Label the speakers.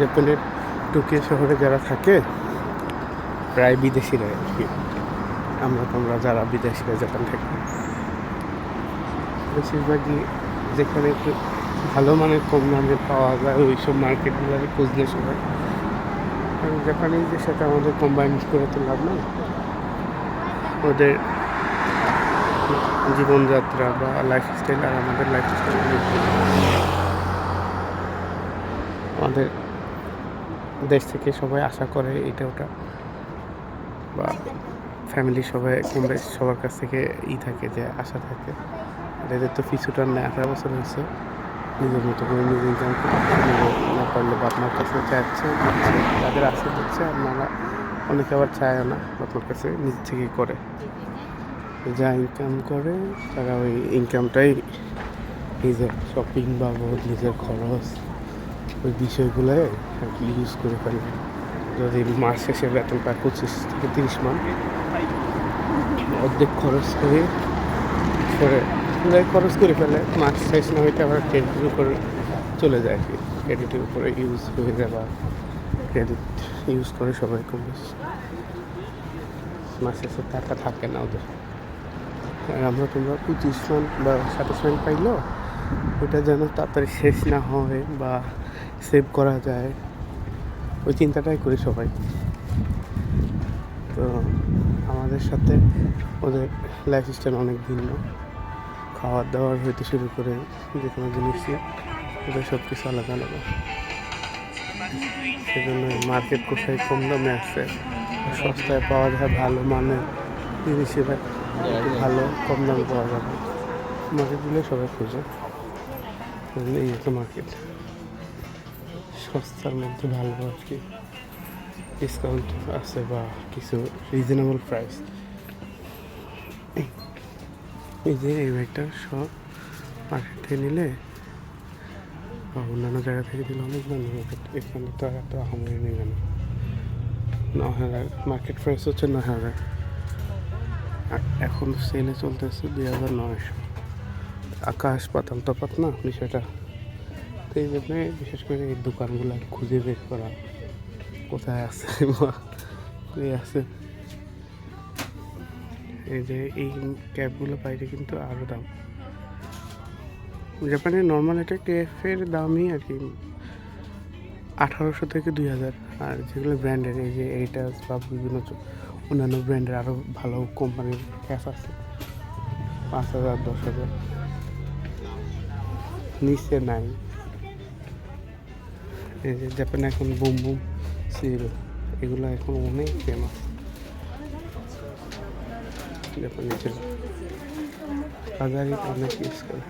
Speaker 1: জাপানের টোকিও শহরে যারা থাকে প্রায় বিদেশিরা আর কি। তোমরা যারা বিদেশিরা জাপান থাকি বেশিরভাগই যেখানে একটু ভালো মানের কম দামে পাওয়া যায় ওই সব মার্কেটগুলো খুঁজলে সবাই, কারণ জাপানিজদের সাথে আমাদের কম্বাইন করে তো লাভ নাই। ওদের জীবনযাত্রা বা লাইফস্টাইল আর আমাদের লাইফস্টাইল আমাদের দেশ থেকে সবাই আশা করে এটা ওটা, বা ফ্যামিলি সবাই কম বেশ সবার কাছ থেকে থাকে যে আশা থাকে। আর এদের তো পিছুটার নেই, 18 বছর হয়েছে, নিজের মতো করে নিজে ইনকাম না পারলে বাপমার কাছে চাচ্ছে, তাদের আশা দিচ্ছে। আপনারা অনেকে আবার চায় না, বাপমার কাছে নিজ থেকেই করে, যা ইনকাম করে তারা ওই ইনকামটাই নিজের শপিং বাবদ নিজের খরচ ওই বিষয়গুলোয় আর কি ইউজ করে ফেলে। যদি মাস শেষে বেতন পায় 25 থেকে 30 মান, অর্ধেক খরচ করে খরচ করে ফেলে। মাস শেষ না হইতে আবার ক্রেডিটের উপরে চলে যায় আর কি, ক্রেডিটের উপরে ইউজ হয়ে যায় বা ক্রেডিট ইউজ করে সবাই কম বেশি। মাস শেষে টাকা থাকে না ওদের। আর তোমরা 25 মান বা 27 মান পাইলো, ওটা যেন তাড়াতাড়ি শেষ না হয় বা সেভ করা যায় ওই চিন্তাটাই করি সবাই। তো আমাদের সাথে ওদের লাইফস্টাইল অনেক ভিন্ন, খাওয়ার দাওয়ার হইতে শুরু করে যে কোনো জিনিসই ওদের সব কিছু আলাদা আলাদা। সেজন্য মার্কেট কোথায় কম দামে আসছে, সস্তায় পাওয়া যায় ভালো মানের জিনিসেরা, ভালো কম দামে পাওয়া যাবে, মার্কেটগুলো সবাই খুঁজে। এই একটা মার্কেট সস্তার মধ্যে ভালো আর কি ডিসকাউন্ট আছে বা কিছু রিজনেবল প্রাইস। এই যে এই ব্যাগটা সব মার্কেট থেকে নিলে বা অন্যান্য জায়গা থেকে দিলে অনেক দাম নেবে, এখানে তো এত আহামরি নেবে না। 9,000 মার্কেট প্রাইস হচ্ছে 9,000, এখন সেলে চলতেছে 2,900। আকাশ পাতাল তফাৎ না বিষয়টা। তো এই জন্যে বিশেষ করে এই দোকানগুলো খুঁজে বের করা কোথায় আছে বা আছে। এই যে এই ক্যাবগুলো বাইরে কিন্তু আরও দাম। জাপানে নর্মাল একটা ক্যাফের দামই আর কি 1800 থেকে 2,000। আর যেগুলো ব্র্যান্ডের, এই যে এইটাস বা বিভিন্ন অন্যান্য ব্র্যান্ডের আরও ভালো কোম্পানির ক্যাফ আছে 5,000 10,000, নিচে নাই। এই যে জাপানে এখন বুম বুম সিল এগুলো এখন অনেক ফেমাস জাপানি ছিল, বাজারে অনেক ইউজ করে।